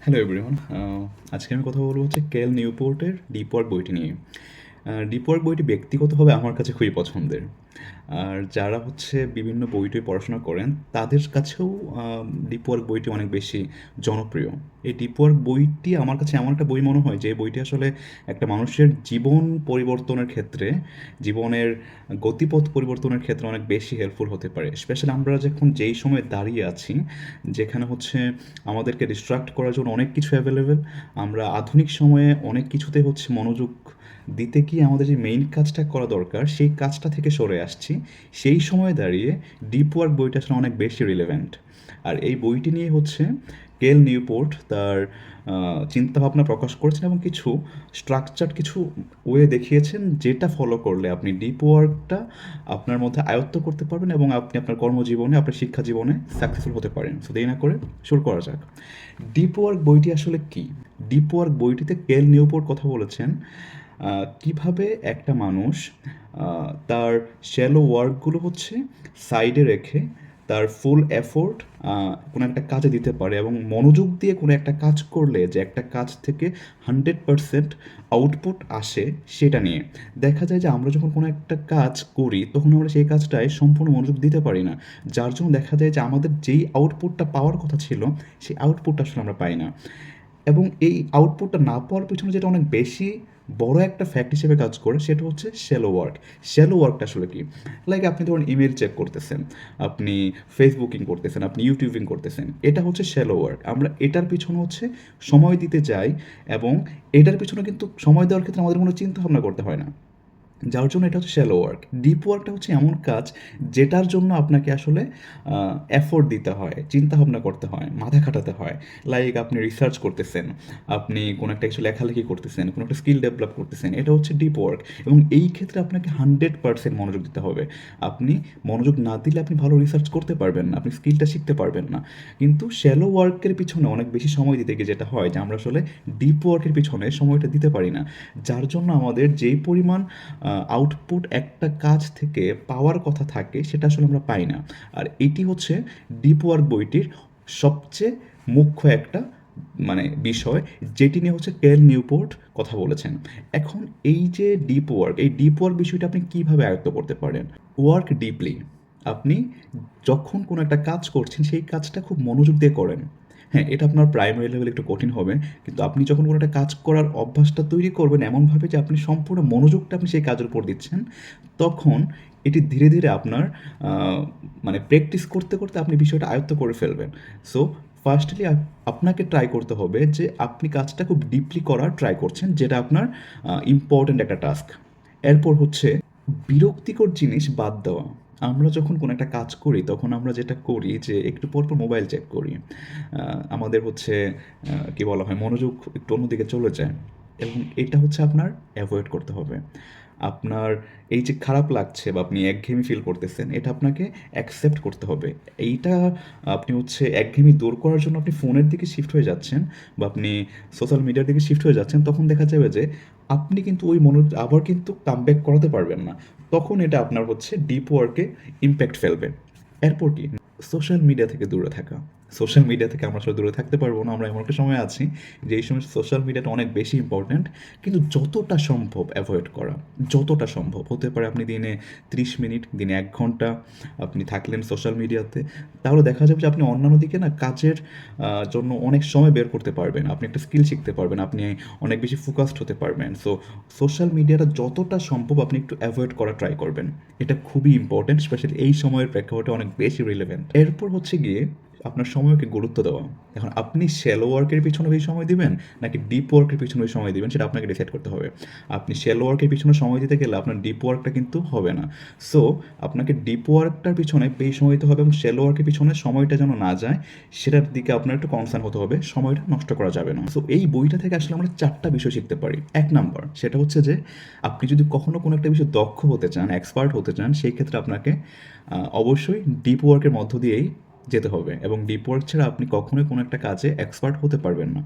Hello everyone. আজকে আমি কথা বলবো হচ্ছে কেল নিউপোর্টের ডিপ ওয়ার্ক বইটি নিয়ে। ডিপ ওয়ার্ক বইটি ব্যক্তিগতভাবে আমার কাছে খুবই পছন্দের। আর যারা হচ্ছে বিভিন্ন বই-টই পড়াশোনা করেন, তাদের কাছেও ডিপ ওয়ার্ক বইটি অনেক বেশি জনপ্রিয়। এই ডিপ ওয়ার্ক বইটি আমার কাছে এমন একটা বই মনে হয় যে বইটি আসলে একটা মানুষের জীবন পরিবর্তনের ক্ষেত্রে, জীবনের গতিপথ পরিবর্তনের ক্ষেত্রে অনেক বেশি হেল্পফুল হতে পারে। স্পেশালি আমরা যখন যেই সময়ে দাঁড়িয়ে আছি, যেখানে হচ্ছে আমাদেরকে ডিস্ট্রাক্ট করার জন্য অনেক কিছু অ্যাভেলেবেল। আমরা আধুনিক সময়ে অনেক কিছুতে হচ্ছে মনোযোগ দিতে গিয়ে আমাদের যে মেইন কাজটা করা দরকার, সেই কাজটা থেকে সরে আসছি। সেই সময়ে দাঁড়িয়ে ডিপ ওয়ার্ক বইটা আসলে অনেক বেশি রিলেভেন্ট। আর এই বইটি নিয়ে হচ্ছে কেল নিউপোর্ট তার চিন্তাভাবনা প্রকাশ করেছেন এবং কিছু স্ট্রাকচার্ড কিছু ওয়ে দেখিয়েছেন, যেটা ফলো করলে আপনি ডিপ ওয়ার্কটা আপনার মধ্যে আয়ত্ত করতে পারবেন এবং আপনি আপনার কর্মজীবনে, আপনার শিক্ষা জীবনে সাকসেসফুল হতে পারেন। সো দেরি না করে শুরু করা যাক। ডিপ ওয়ার্ক বইটি আসলে কি? ডিপ ওয়ার্ক বইটিতে কেল নিউপোর্ট কথা বলেছেন কিভাবে একটা মানুষ তার শ্যালো ওয়ার্কগুলো হচ্ছে সাইডে রেখে তার ফুল এফোর্ট কোনো একটা কাজে দিতে পারে এবং মনোযোগ দিয়ে কোনো একটা কাজ করলে যে একটা কাজ থেকে 100% আউটপুট আসে, সেটা নিয়ে দেখা যায় যে আমরা যখন কোনো একটা কাজ করি তখন আমরা সেই কাজটায় সম্পূর্ণ মনোযোগ দিতে পারি না, যার জন্য দেখা যায় যে আমাদের যেই আউটপুটটা পাওয়ার কথা ছিল সেই আউটপুটটা আসলে আমরা পাই না। এবং এই আউটপুটটা না পাওয়ার পেছনে যেটা অনেক বেশি বড় একটা ফ্যাক্ট হিসেবে কাজ করে, সেটা হচ্ছে শ্যালো ওয়ার্ক। শ্যালো ওয়ার্কটা আসলে কি? লাইক আপনি ধরুন ইমেল চেক করতেছেন, আপনি ফেসবুকিং করতেছেন, আপনি ইউটিউবিং করতেছেন, এটা হচ্ছে শ্যালো ওয়ার্ক। আমরা এটার পিছনে হচ্ছে সময় দিতে যাই এবং এটার পিছনে কিন্তু সময় দেওয়ার ক্ষেত্রে আমাদের কোনো চিন্তা ভাবনা করতে হয় না, যার জন্য এটা হচ্ছে শ্যালো ওয়ার্ক। ডিপ ওয়ার্কটা হচ্ছে এমন কাজ যেটার জন্য আপনাকে আসলে এফোর্ট দিতে হয়, চিন্তা ভাবনা করতে হয়, মাথা খাটাতে হয়। লাইক আপনি রিসার্চ করতেছেন, আপনি কোনো একটা কিছু লেখালেখি করতেছেন, কোনো একটা স্কিল ডেভেলপ করতেছেন, এটা হচ্ছে ডিপ ওয়ার্ক। এবং এই ক্ষেত্রে আপনাকে 100% মনোযোগ দিতে হবে। আপনি মনোযোগ না দিলে আপনি ভালো রিসার্চ করতে পারবেন না, আপনি স্কিলটা শিখতে পারবেন না। কিন্তু শ্যালো ওয়ার্কের পিছনে অনেক বেশি সময় দিতে গিয়ে যেটা হয় যে আমরা আসলে ডিপ ওয়ার্কের পিছনে সময়টা দিতে পারি না, যার জন্য আমাদের যেই পরিমাণ আউটপুট একটা কাজ থেকে পাওয়ার কথা থাকে সেটা আসলে আমরা পাই না। আর এটি হচ্ছে ডিপ ওয়ার্ক বইটির সবচেয়ে মুখ্য একটা বিষয়, যেটি নিয়ে হচ্ছে কেল নিউপোর্ট কথা বলেছেন। এখন এই যে ডিপ ওয়ার্ক, এই ডিপ ওয়ার্ক বিষয়টা আপনি কিভাবে আয়ত্ত করতে পারেন? Work deeply. আপনি যখন কোনো একটা কাজ করছেন সেই কাজটা খুব মনোযোগ দিয়ে করেন। হ্যাঁ, এটা আপনার প্রাইমারি লেভেলে একটু কঠিন হবে। কিন্তু আপনি যখন কোনো একটা কাজ করার অভ্যাসটা তৈরি করবেন এমনভাবে যে আপনি সম্পূর্ণ মনোযোগটা আপনি সেই কাজের উপর দিচ্ছেন, তখন এটি ধীরে, ধীরে আপনার আ প্র্যাকটিস করতে, করতে আপনি বিষয়টা আয়ত্ত করে ফেলবেন। সো ফার্স্টলি আপনাকে ট্রাই করতে হবে যে আপনি কাজটা খুব ডিপলি করার ট্রাই করছেন, যেটা আপনার ইম্পোর্টেন্ট একটা টাস্ক। এরপর হচ্ছে বিরক্তিকর জিনিস বাদ দেওয়া। আমরা যখন কোনো একটা কাজ করি তখন আমরা যেটা করি যে একটু পর, পর মোবাইল চেক করি। আমাদের হচ্ছে কি বলা হয়, মনোযোগ একটু অন্যদিকে চলে যায় এবং এটা হচ্ছে আপনার এভয়েড করতে হবে। আপনার এই যে খারাপ লাগছে বা আপনি একঘেয়েমি ফিল করতেছেন, এটা আপনাকে অ্যাকসেপ্ট করতে হবে। এইটা আপনি হচ্ছে একঘেয়েমি দূর করার জন্য আপনি ফোনের দিকে শিফট হয়ে যাচ্ছেন বা আপনি সোশ্যাল মিডিয়ার দিকে শিফট হয়ে যাচ্ছেন, তখন দেখা যাবে যে আপনি কিন্তু ওই আবার কিন্তু কামব্যাক করাতে পারবেন না। তখন এটা আপনার হচ্ছে ডিপ ওয়ার্কে ইমপ্যাক্ট ফেলবে। এরপর কি? সোশ্যাল মিডিয়া থেকে দূরে থাকা। সোশ্যাল মিডিয়া থেকে আমরা আসলে দূরে থাকতে পারবো না। আমরা এমন একটা সময় আছি যে এই সময় সোশ্যাল মিডিয়াটা অনেক বেশি ইম্পর্ট্যান্ট। কিন্তু যতটা সম্ভব এভয়েড করা। যতটা সম্ভব। হতে পারে আপনি দিনে 30 মিনিট, দিনে 1 ঘন্টা আপনি থাকলেন সোশ্যাল মিডিয়াতে। তাহলে দেখা যাবে যে আপনি অন্যান্য দিকে না কাজের জন্য অনেক সময় বের করতে পারবেন। আপনি একটা স্কিল শিখতে পারবেন। আপনি অনেক বেশি ফোকাসড হতে পারবেন। সো সোশ্যাল মিডিয়াটা যতটা সম্ভব আপনি একটু এভয়েড করার ট্রাই করবেন। এটা খুবই ইম্পর্টেন্ট, স্পেশালি এই সময়ের প্রেক্ষাপটে অনেক বেশি রিলেভেন্ট। এরপর হচ্ছে গিয়ে আপনার সময়কে গুরুত্ব দেওয়া। এখন আপনি শ্যালো ওয়ার্কের পিছনে বেশি সময় দিবেন নাকি ডিপ ওয়ার্কের পিছনে বেশি সময় দিবেন, সেটা আপনাকে ডিসাইড করতে হবে। আপনি শ্যালো ওয়ার্কের পিছনে সময় দিতে গেলে আপনার ডিপ ওয়ার্কটা কিন্তু হবে না। সো আপনাকে ডিপ ওয়ার্কটার পিছনে বেশি সময় দিতে হবে এবং শ্যালো ওয়ার্কের পিছনে সময়টা যেন না যায় সেটার দিকে আপনার একটু কনসার্ন হতে হবে। সময়টা নষ্ট করা যাবে না। সো এই বইটা থেকে আসলে আমরা 4টা বিষয় শিখতে পারি। 1 নাম্বার সেটা হচ্ছে যে আপনি যদি কখনো কোনো একটা বিষয়ে দক্ষ হতে চান, এক্সপার্ট হতে চান, সেই ক্ষেত্রে আপনাকে অবশ্যই ডিপ ওয়ার্কের মধ্য দিয়েই যেতে হবে এবং ডিপ ওয়ার্ক ছাড়া আপনি কখনোই কোনো একটা কাজে এক্সপার্ট হতে পারবেন না।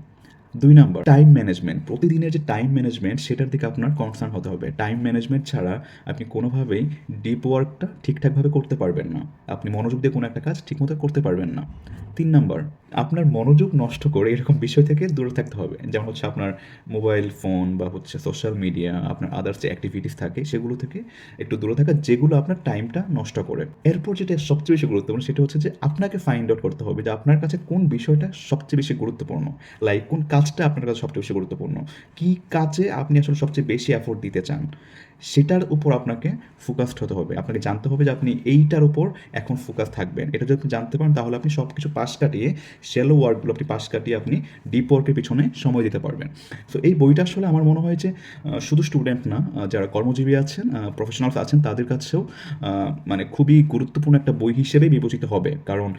2 নাম্বার টাইম ম্যানেজমেন্ট। প্রতিদিনের যে টাইম ম্যানেজমেন্ট সেটার দিকে আপনার কনসার্ন হতে হবে। টাইম ম্যানেজমেন্ট ছাড়া আপনি কোনোভাবেই ডিপ ওয়ার্কটা ঠিকঠাকভাবে করতে পারবেন না। আপনি মনোযোগ দিয়ে কোনো একটা কাজ ঠিকমতো করতে পারবেন না। 3 নাম্বার আপনার মনোযোগ নষ্ট করে এরকম বিষয় থেকে দূরে থাকতে হবে। যেমন হচ্ছে আপনার মোবাইল ফোন বা হচ্ছে সোশ্যাল মিডিয়া, আপনার আদার্স যে অ্যাক্টিভিটিস থাকে সেগুলো থেকে একটু দূরে থাকা, যেগুলো আপনার টাইমটা নষ্ট করে। এরপর যেটা সবচেয়ে বেশি গুরুত্বপূর্ণ সেটা হচ্ছে যে আপনাকে ফাইন্ড আউট করতে হবে যে আপনার কাছে কোন বিষয়টা সবচেয়ে বেশি গুরুত্বপূর্ণ। লাইক কোন কাজটা আপনার কাছে সবচেয়ে বেশি গুরুত্বপূর্ণ। কি কাজে আপনি আসলে সবচেয়ে বেশি এফোর্ট দিতে চান। সেটার উপর আপনাকে ফোকাসড হতে হবে। আপনাকে জানতে হবে যে আপনি এইটার উপর এখন ফোকাস থাকবেন। এটা যদি আপনি জানতে পারেন তাহলে আপনি সবকিছু পাশ কাটিয়ে শ্যালো ওয়ার্কগুলো আপনি পাশ কাটিয়ে আপনি ডিপ ওয়ার্কের পিছনে সময় দিতে পারবেন। সো এই বইটা আসলে আমার মনে হয় যে শুধু স্টুডেন্ট না, যারা কর্মজীবী আছেন, প্রফেশনালস আছেন তাদের কাছেও মানে খুবই গুরুত্বপূর্ণ একটা বই হিসেবেই বিবেচিত হবে। কারণ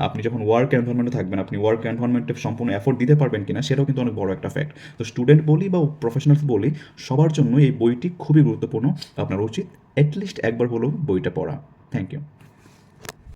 আপনি যখন ওয়ার্ক এনভায়রনমেন্টে থাকবেন, আপনি ওয়ার্ক এনভায়রনমেন্টে সম্পূর্ণ এফোর্ট দিতে পারবেন কিনা সেটাও কিন্তু অনেক বড় একটা ফ্যাক্ট। তো স্টুডেন্ট বলি বা প্রফেশনালস বলি, সবার জন্য এই বইটি খুবই গুরুত্বপূর্ণ। আপনার উচিত এটলিস্ট একবার হলেও বইটা পড়া। Thank you.